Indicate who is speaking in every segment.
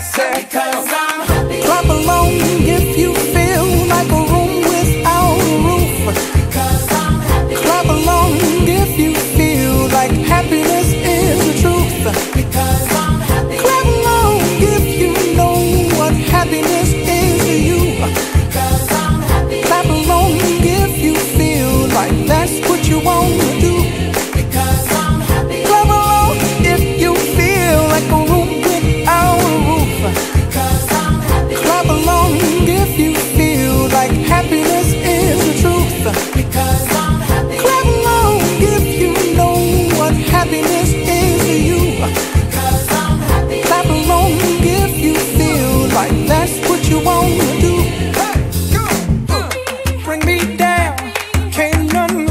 Speaker 1: said, because I'm happy. Clap along if you feel like a room without a roof. Because I'm happy. Clap along if you feel like happiness is the truth. Because I'm happy. Clap along if you know what happiness is to you. Because I'm happy. Clap along if you feel like that's what you want to do. Because I'm happy. Clap along if you feel like a room without a roof. Because I'm happy. Clap along if you feel like happiness is the truth. Because I'm happy. Clap along if you know what happiness is to you. Because I'm happy. Clap along if you feel like that's what you want to do. Hey, go, bring me down, can't none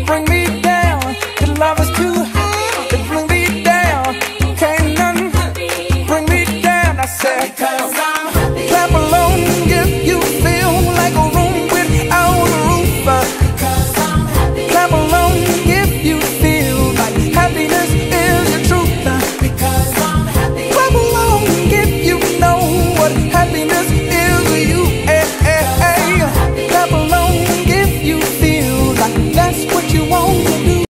Speaker 1: bring me down. Your love is too high to bring me down, can't none bring me down. I said, because